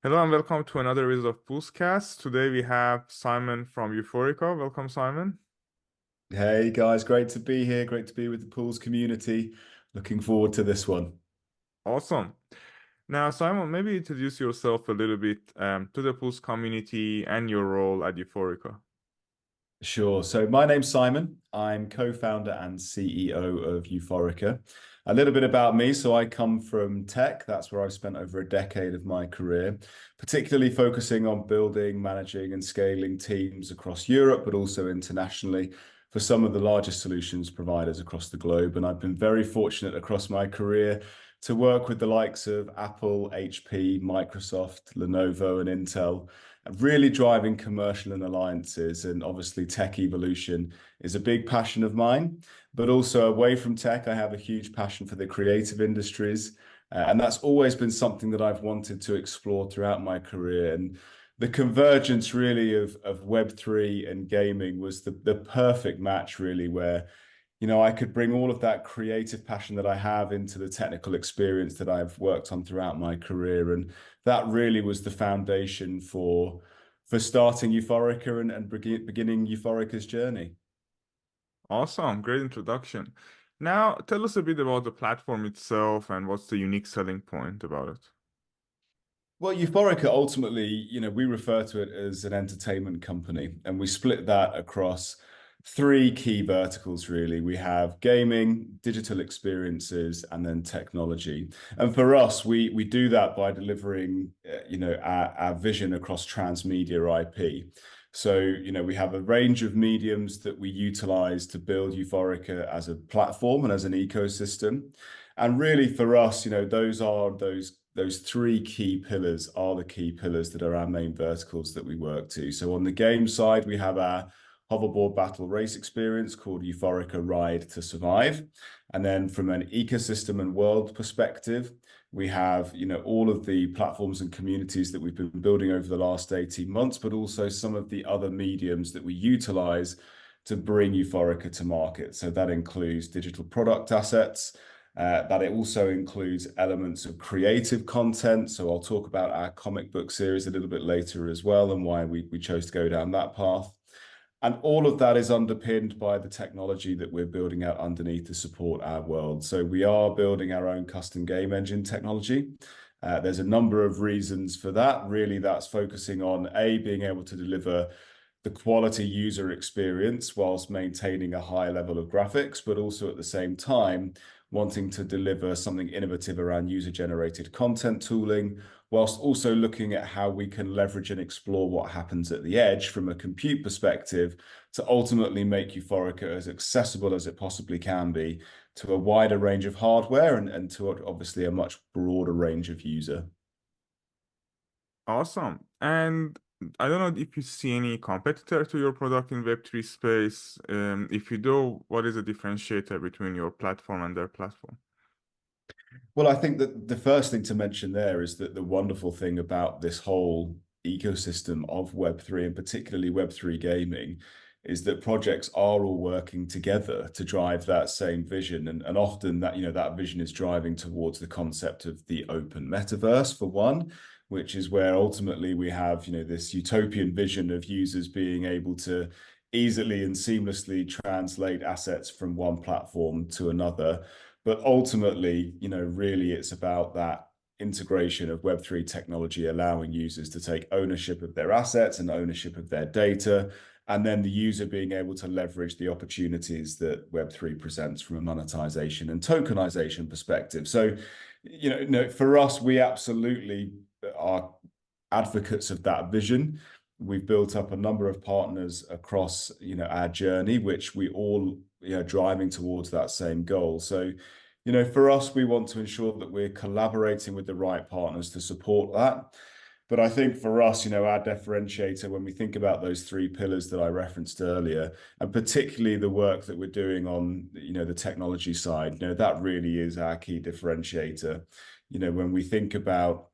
Hello and welcome to another episode of Poolzcast. Today we have Simon from Uforika. Welcome, Simon. Hey guys, great to be here. Great to be with the Pools community. Looking forward to this one. Awesome. Now, Simon, maybe introduce yourself a little bit to the Pools community and your role at Uforika. Sure. So my name's Simon. I'm co-founder and CEO of Uforika. A little bit about me. So I come from tech. That's where I've spent over a decade of my career, particularly focusing on building, managing, and scaling teams across Europe, but also internationally for some of the largest solutions providers across the globe. And I've been very fortunate across my career to work with the likes of Apple, HP, Microsoft, Lenovo, and Intel, really driving commercial and alliances. And obviously tech evolution is a big passion of mine, but also away from tech, I have a huge passion for the creative industries. And that's always been something that I've wanted to explore throughout my career. And the convergence really of Web3 and gaming was the perfect match really, where I could bring all of that creative passion that I have into the technical experience that I've worked on throughout my career. And that really was the foundation for starting Uforika and beginning Uforika's journey. Awesome. Great introduction. Now, tell us a bit about the platform itself and what's the unique selling point about it. Well, Uforika ultimately, we refer to it as an entertainment company, and we split that across three key verticals, really. We have gaming, digital experiences, and then technology. And for us, we do that by delivering, our vision across transmedia IP. So, we have a range of mediums that we utilize to build Uforika as a platform and as an ecosystem. And really for us, those three key pillars are the key pillars that are our main verticals that we work to. So on the game side, we have our hoverboard battle race experience called Uforika Ride to Survive. And then from an ecosystem and world perspective, we have, all of the platforms and communities that we've been building over the last 18 months, but also some of the other mediums that we utilize to bring Uforika to market. So that includes digital product assets, that it also includes elements of creative content. So I'll talk about our comic book series a little bit later as well, and why we chose to go down that path. And all of that is underpinned by the technology that we're building out underneath to support our world. So we are building our own custom game engine technology. There's a number of reasons for that. Really, that's focusing on being able to deliver the quality user experience whilst maintaining a high level of graphics, but also at the same time, wanting to deliver something innovative around user-generated content tooling, whilst also looking at how we can leverage and explore what happens at the edge from a compute perspective to ultimately make Uforika as accessible as it possibly can be to a wider range of hardware and to obviously a much broader range of user. Awesome. And I don't know if you see any competitor to your product in Web3 space. If you do, what is the differentiator between your platform and their platform? Well, I think that the first thing to mention there is that the wonderful thing about this whole ecosystem of Web3 and particularly Web3 gaming is that projects are all working together to drive that same vision. And often that, that vision is driving towards the concept of the open metaverse for one, which is where ultimately we have, this utopian vision of users being able to easily and seamlessly translate assets from one platform to another. But ultimately, really it's about that integration of Web3 technology, allowing users to take ownership of their assets and ownership of their data, and then the user being able to leverage the opportunities that Web3 presents from a monetization and tokenization perspective. So, for us, we absolutely are advocates of that vision. we've built up a number of partners across, our journey, which we all, driving towards that same goal. So, for us, we want to ensure that we're collaborating with the right partners to support that. But I think for us, our differentiator, when we think about those three pillars that I referenced earlier, and particularly the work that we're doing on, the technology side, that really is our key differentiator. When we think about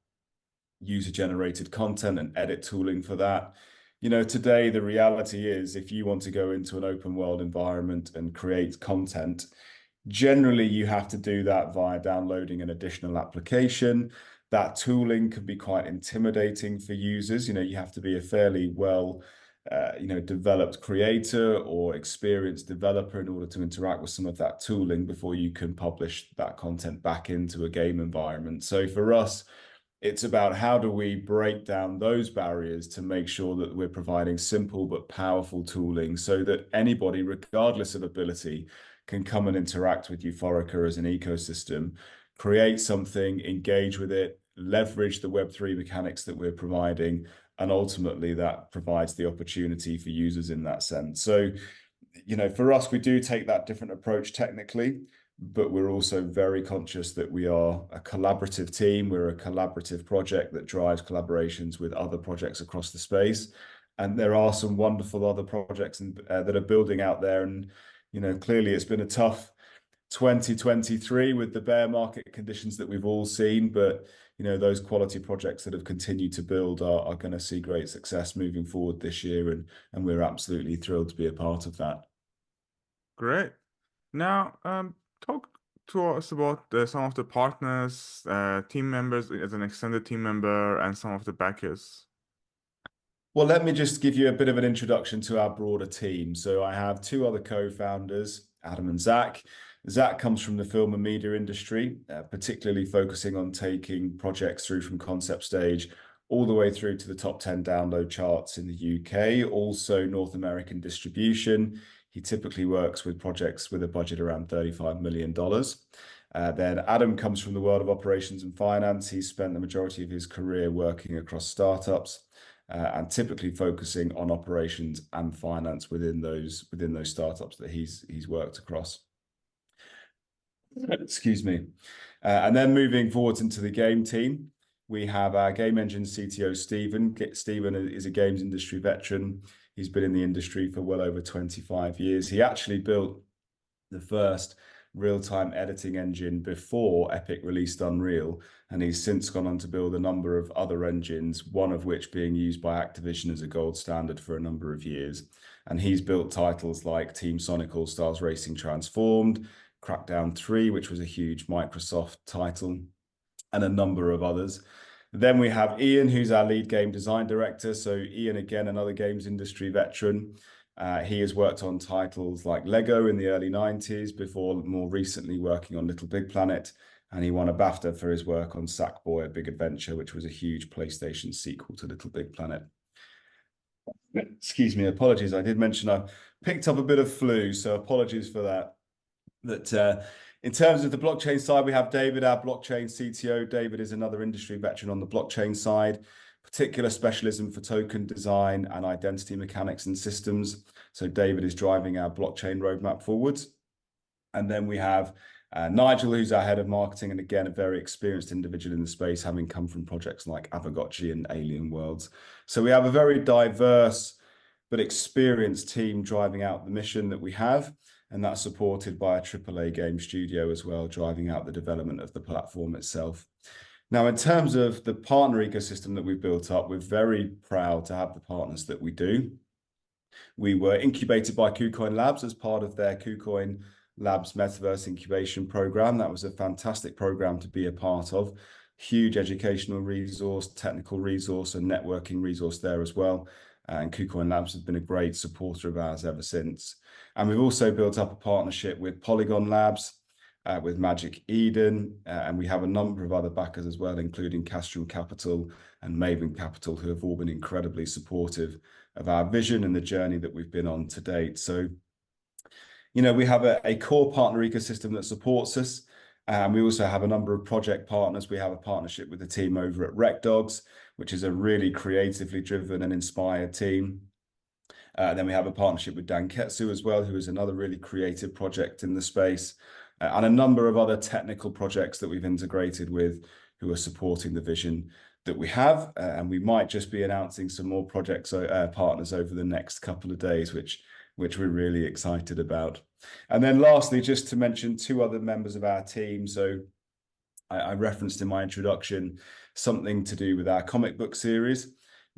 user-generated content and edit tooling for that, today the reality is if you want to go into an open world environment and create content, generally you have to do that via downloading an additional application. That tooling can be quite intimidating for users. You have to be a fairly well, developed creator or experienced developer in order to interact with some of that tooling before you can publish that content back into a game environment. So for us, it's about how do we break down those barriers to make sure that we're providing simple but powerful tooling so that anybody, regardless of ability, can come and interact with Uforika as an ecosystem, create something, engage with it, leverage the Web3 mechanics that we're providing, and ultimately that provides the opportunity for users in that sense. So, for us, we do take that different approach technically, but we're also very conscious that we are a collaborative team. We're a collaborative project that drives collaborations with other projects across the space. And there are some wonderful other projects that are building out there. And, clearly it's been a tough 2023 with the bear market conditions that we've all seen, but those quality projects that have continued to build are going to see great success moving forward this year, and we're absolutely thrilled to be a part of that. Great. Now, talk to us about some of the partners, team members as an extended team member, and some of the backers. Well, let me just give you a bit of an introduction to our broader team. So I have two other co-founders, Adam and Zach. Zach comes from the film and media industry, particularly focusing on taking projects through from concept stage all the way through to the top 10 download charts in the UK, also North American distribution. He typically works with projects with a budget around $35 million. Then Adam comes from the world of operations and finance. He's spent the majority of his career working across startups, and typically focusing on operations and finance within those startups that he's worked across. Excuse me. And then moving forwards into the game team, we have our game engine CTO, Stephen. Stephen is a games industry veteran. He's been in the industry for well over 25 years. He actually built the first real-time editing engine before Epic released Unreal, and he's since gone on to build a number of other engines, one of which being used by Activision as a gold standard for a number of years. And he's built titles like Team Sonic All-Stars Racing Transformed, Crackdown 3, which was a huge Microsoft title, and a number of others. Then we have Ian, who's our lead game design director. So Ian, again, another games industry veteran. He has worked on titles like Lego in the early 90s before more recently working on Little Big Planet. And he won a BAFTA for his work on Sackboy: A Big Adventure, which was a huge PlayStation sequel to Little Big Planet. Excuse me, apologies. I did mention I picked up a bit of flu, so apologies for that. But in terms of the blockchain side, we have David, our blockchain CTO. David is another industry veteran on the blockchain side, particular specialism for token design and identity mechanics and systems. So David is driving our blockchain roadmap forwards. And then we have Nigel, who's our head of marketing, and again, a very experienced individual in the space, having come from projects like Avogotchi and Alien Worlds. So we have a very diverse but experienced team driving out the mission that we have. And that's supported by a AAA game studio as well, driving out the development of the platform itself. Now, in terms of the partner ecosystem that we've built up, we're very proud to have the partners that we do. We were incubated by KuCoin Labs as part of their KuCoin Labs Metaverse Incubation Program. That was a fantastic program to be a part of. Huge educational resource, technical resource, and networking resource there as well. And KuCoin Labs has been a great supporter of ours ever since. And we've also built up a partnership with Polygon Labs, with Magic Eden, and we have a number of other backers as well, including Castrum Capital and Maven Capital, who have all been incredibly supportive of our vision and the journey that we've been on to date. So, we have a core partner ecosystem that supports us. And we also have a number of project partners. We have a partnership with the team over at RecDogs, which is a really creatively driven and inspired team. Then we have a partnership with Danketsu as well, who is another really creative project in the space, and a number of other technical projects that we've integrated with who are supporting the vision that we have. And we might just be announcing some more projects, partners over the next couple of days, which we're really excited about. And then lastly, just to mention two other members of our team. So I referenced in my introduction something to do with our comic book series.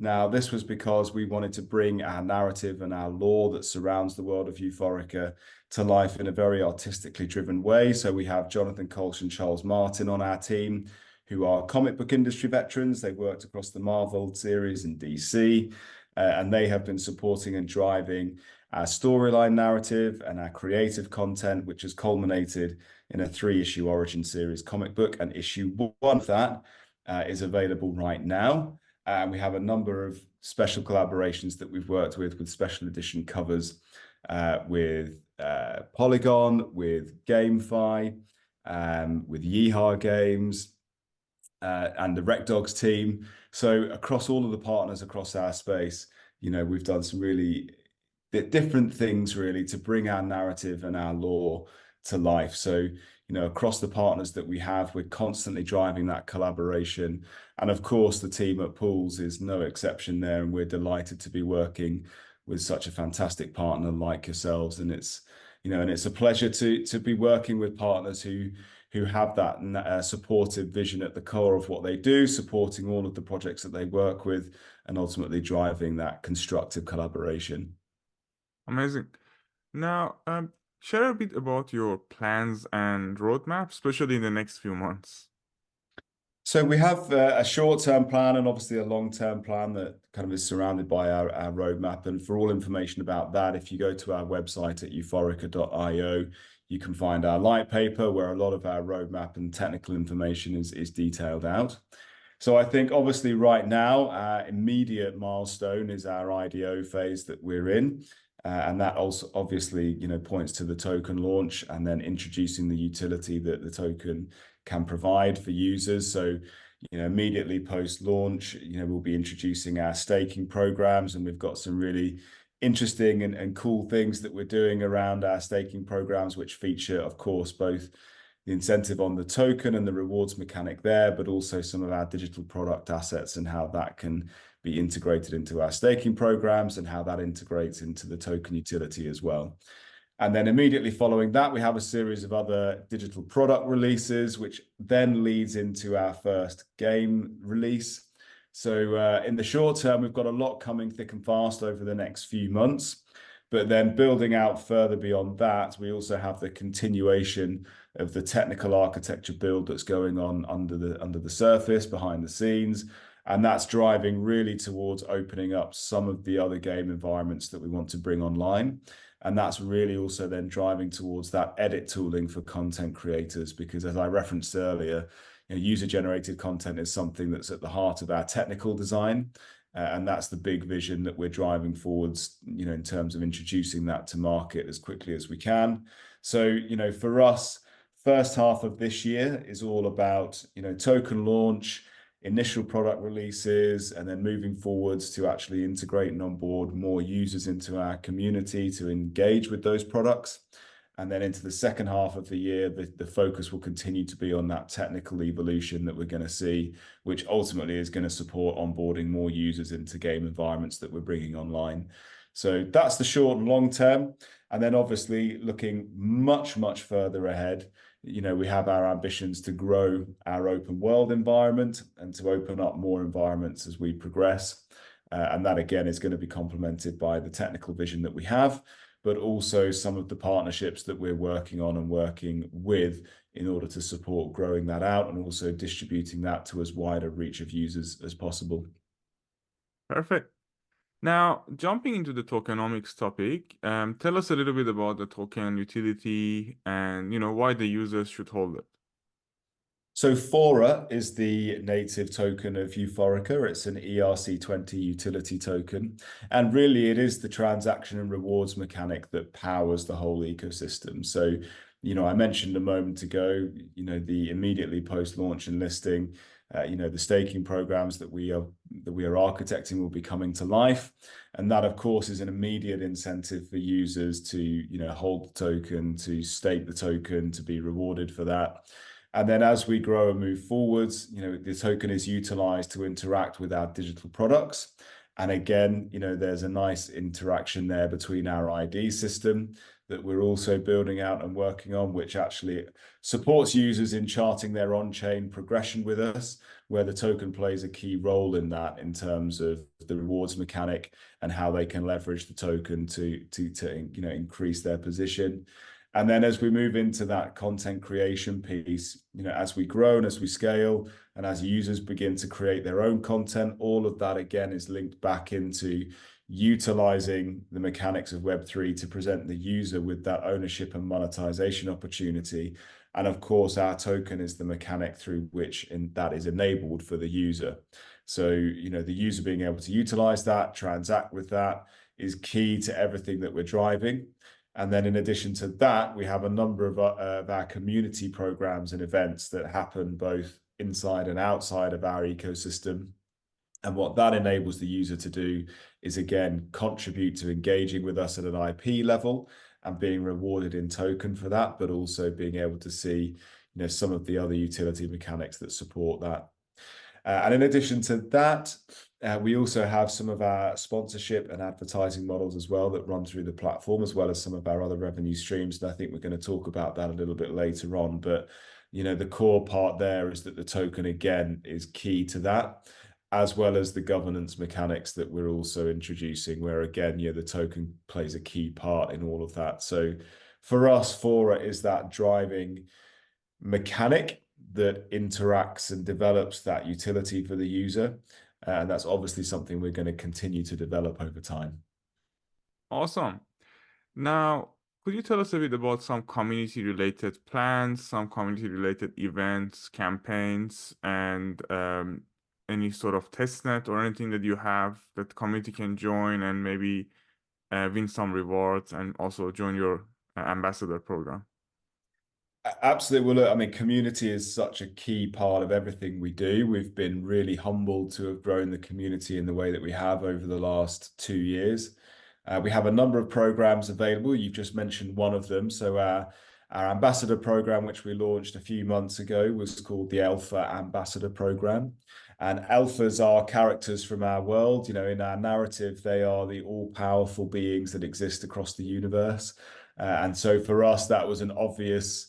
Now, this was because we wanted to bring our narrative and our lore that surrounds the world of Uforika to life in a very artistically driven way. So we have Jonathan Kolsch and Charles Martin on our team, who are comic book industry veterans. They've worked across the Marvel series and DC, and they have been supporting and driving our storyline narrative and our creative content, which has culminated in a 3-issue Origin series comic book. And issue 1 of that is available right now. And we have a number of special collaborations that we've worked with special edition covers with Polygon, with GameFi, with Yeehaw Games, and the RecDogs team. So across all of the partners across our space, we've done some really different things really to bring our narrative and our lore to life. So, across the partners that we have, we're constantly driving that collaboration. And of course, the team at Pools is no exception there. And we're delighted to be working with such a fantastic partner like yourselves. And it's a pleasure to be working with partners who have that supportive vision at the core of what they do, supporting all of the projects that they work with, and ultimately driving that constructive collaboration. Amazing. Now, share a bit about your plans and roadmap, especially in the next few months. So we have a short-term plan and obviously a long-term plan that kind of is surrounded by our roadmap. And for all information about that, if you go to our website at uforika.io, you can find our light paper where a lot of our roadmap and technical information is detailed out. So I think obviously right now, our immediate milestone is our IDO phase that we're in. And that also obviously, points to the token launch and then introducing the utility that the token can provide for users. So, immediately post-launch, we'll be introducing our staking programs, and we've got some really interesting and cool things that we're doing around our staking programs, which feature, of course, both the incentive on the token and the rewards mechanic there, but also some of our digital product assets and how that can be integrated into our staking programs and how that integrates into the token utility as well. And then immediately following that, we have a series of other digital product releases, which then leads into our first game release. So in the short term, we've got a lot coming thick and fast over the next few months. But then building out further beyond that, we also have the continuation of the technical architecture build that's going on under the surface, behind the scenes. And that's driving really towards opening up some of the other game environments that we want to bring online. And that's really also then driving towards that edit tooling for content creators, because as I referenced earlier, user-generated content is something that's at the heart of our technical design. And that's the big vision that we're driving forwards, in terms of introducing that to market as quickly as we can. So, for us, first half of this year is all about, token launch, initial product releases, and then moving forwards to actually integrate and onboard more users into our community to engage with those products. And then into the second half of the year, the focus will continue to be on that technical evolution that we're going to see, which ultimately is going to support onboarding more users into game environments that we're bringing online. So that's the short and long term. And then obviously looking much, much further ahead, we have our ambitions to grow our open world environment and to open up more environments as we progress. And that again is going to be complemented by the technical vision that we have, but also some of the partnerships that we're working on and working with in order to support growing that out and also distributing that to as wide a reach of users as possible. Perfect. Now, jumping into the tokenomics topic, tell us a little bit about the token utility and, why the users should hold it. So FORA is the native token of Uforika. It's an ERC20 utility token. And really it is the transaction and rewards mechanic that powers the whole ecosystem. So, I mentioned a moment ago, the immediately post-launch and listing, the staking programs that we are architecting will be coming to life. And that, of course, is an immediate incentive for users to, hold the token, to stake the token, to be rewarded for that. And then as we grow and move forwards, the token is utilized to interact with our digital products. And again, there's a nice interaction there between our ID system that we're also building out and working on, which actually supports users in charting their on-chain progression with us, where the token plays a key role in that in terms of the rewards mechanic and how they can leverage the token to increase their position. And then as we move into that content creation piece, as we grow and as we scale and as users begin to create their own content, all of that again is linked back into utilizing the mechanics of Web3 to present the user with that ownership and monetization opportunity. And of course, our token is the mechanic through which that is enabled for the user. So, the user being able to utilize that, transact with that is key to everything that we're driving. And then in addition to that, we have a number of our community programs and events that happen both inside and outside of our ecosystem. And what that enables the user to do is, again, contribute to engaging with us at an IP level and being rewarded in token for that, but also being able to see, some of the other utility mechanics that support that. And in addition to that, we also have some of our sponsorship and advertising models as well that run through the platform, as well as some of our other revenue streams. And I think we're going to talk about that a little bit later on. But, the core part there is that the token, again, is key to that, as well as the governance mechanics that we're also introducing, where, again, the token plays a key part in all of that. So for us, FORA is that driving mechanic that interacts and develops that utility for the user. And that's obviously something we're going to continue to develop over time. Awesome. Now, could you tell us a bit about some community-related plans, some community-related events, campaigns, and any sort of testnet or anything that you have that community can join and maybe win some rewards and also join your ambassador program? Absolutely. Well, look, I mean, community is such a key part of everything we do. We've been really humbled to have grown the community in the way that we have over the last 2 years. We have a number of programs available. You've just mentioned one of them. So our ambassador program, which we launched a few months ago, was called the Alpha Ambassador Program. And alphas are characters from our world. In our narrative, they are the all-powerful beings that exist across the universe. And so for us, that was an obvious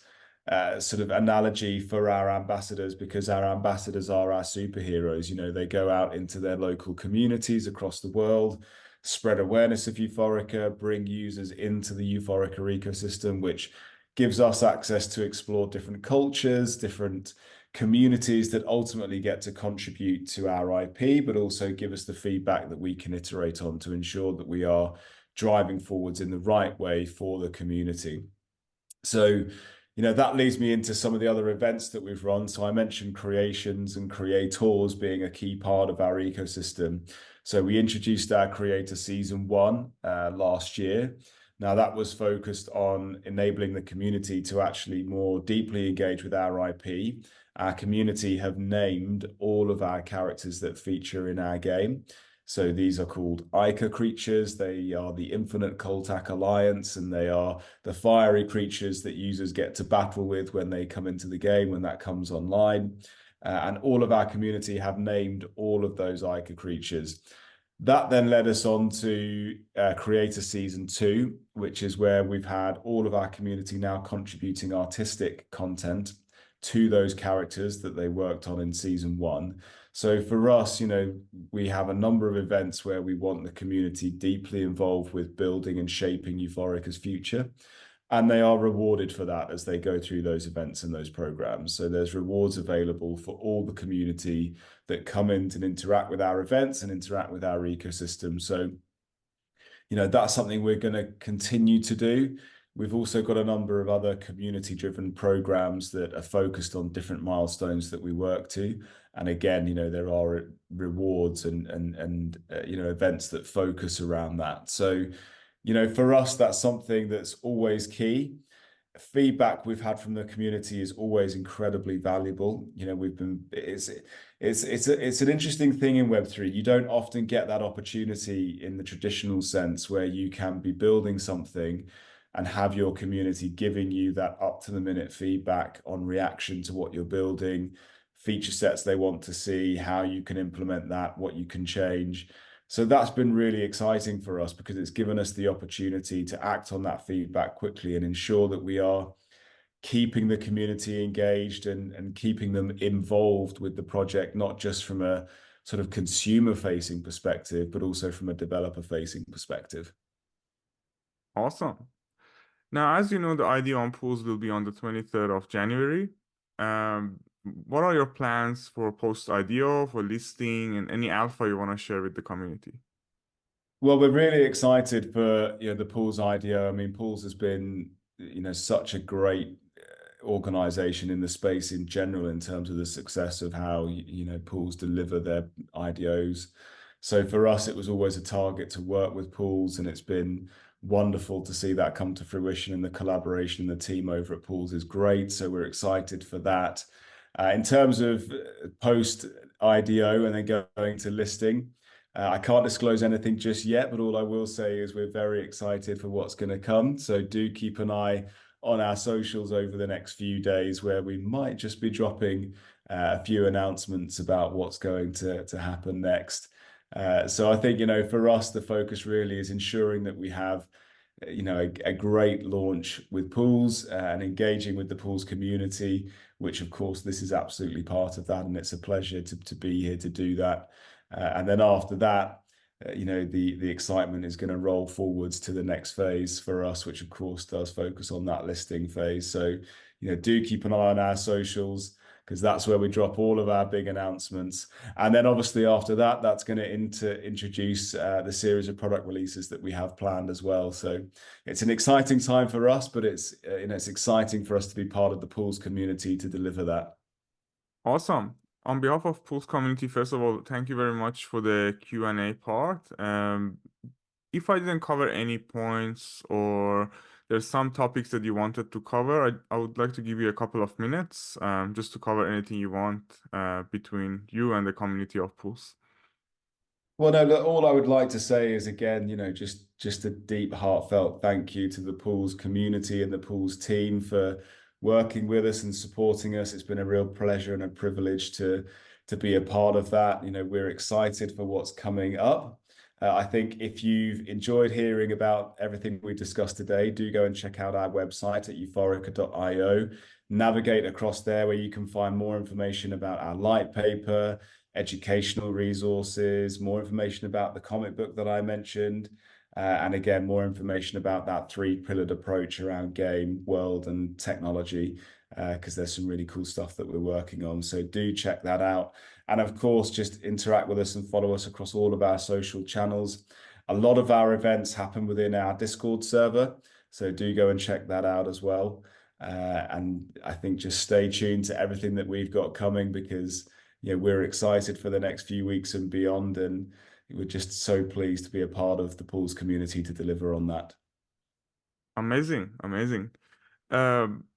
sort of analogy for our ambassadors, because our ambassadors are our superheroes. They go out into their local communities across the world, spread awareness of Uforika, bring users into the Uforika ecosystem, which gives us access to explore different cultures, different communities that ultimately get to contribute to our IP, but also give us the feedback that we can iterate on to ensure that we are driving forwards in the right way for the community. So, that leads me into some of the other events that we've run. So I mentioned creations and creators being a key part of our ecosystem. So we introduced our Creator Season 1 last year. Now that was focused on enabling the community to actually more deeply engage with our IP. Our community have named all of our characters that feature in our game. So these are called Ica creatures. They are the Infinite Koltak Alliance, and they are the fiery creatures that users get to battle with when they come into the game, when that comes online. And all of our community have named all of those Ica creatures. That then led us on to Creator Season 2, which is where we've had all of our community now contributing artistic content to those characters that they worked on in Season 1. So for us, we have a number of events where we want the community deeply involved with building and shaping Uforika's future. And they are rewarded for that as they go through those events and those programs. So there's rewards available for all the community that come in and interact with our events and interact with our ecosystem. So, that's something we're going to continue to do. We've also got a number of other community-driven programs that are focused on different milestones that we work to. And again, there are rewards and events that focus around that. So, for us, that's something that's always key. feedback we've had from the community is always incredibly valuable. It's an interesting thing in Web3. You don't often get that opportunity in the traditional sense where you can be building something and have your community giving you that up to the minute feedback on reaction to what you're building, feature sets they want to see, how you can implement that, what you can change. So that's been really exciting for us because it's given us the opportunity to act on that feedback quickly and ensure that we are keeping the community engaged and keeping them involved with the project, not just from a sort of consumer facing perspective, but also from a developer facing perspective. Awesome. Now, as you know, the ID on Pools will be on the 23rd of January. What are your plans for post IDO, for listing, and any alpha you want to share with the community? Well, we're really excited for the Pools IDO. I mean, Pools has been such a great organization in the space in general in terms of the success of how Pools deliver their IDOs. So for us, it was always a target to work with Pools, and it's been wonderful to see that come to fruition. And the collaboration and the team over at Pools is great. So we're excited for that. In terms of post IDO and then going to listing. I can't disclose anything just yet, but all I will say is we're very excited for what's going to come. So do keep an eye on our socials over the next few days, where we might just be dropping a few announcements about what's going to happen next. So I think, for us, the focus really is ensuring that we have a great launch with Pools and engaging with the Pools community, which of course this is absolutely part of that, and it's a pleasure to be here to do that. And then after that, the excitement is going to roll forwards to the next phase for us, which of course does focus on that listing phase. So, do keep an eye on our socials, because that's where we drop all of our big announcements. And then obviously after that, that's going to introduce the series of product releases that we have planned as well. So it's an exciting time for us, but it's exciting for us to be part of the Pools community to deliver that. Awesome. On behalf of Pools community, first of all, thank you very much for the Q&A part. If I didn't cover any points or there's some topics that you wanted to cover, I would like to give you a couple of minutes just to cover anything you want between you and the community of Pools. Well, no, look, all I would like to say is again, just a deep, heartfelt thank you to the Pools community and the Pools team for working with us and supporting us. It's been a real pleasure and a privilege to be a part of that. We're excited for what's coming up. I think if you've enjoyed hearing about everything we discussed today, do go and check out our website at uforika.io. Navigate across there where you can find more information about our light paper, educational resources, more information about the comic book that I mentioned, and again, more information about that three-pillared approach around game, world, and technology, because there's some really cool stuff that we're working on. So do check that out. And of course, just interact with us and follow us across all of our social channels. A lot of our events happen within our Discord server, so do go and check that out as well. And I think just stay tuned to everything that we've got coming, because we're excited for the next few weeks and beyond, and we're just so pleased to be a part of the Pools community to deliver on that. Amazing, amazing.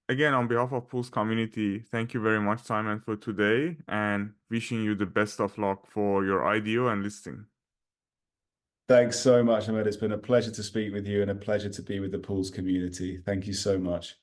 Again, on behalf of Pools community, thank you very much, Simon, for today, and wishing you the best of luck for your IDO and listing. Thanks so much, Ahmed. It's been a pleasure to speak with you and a pleasure to be with the Pools community. Thank you so much.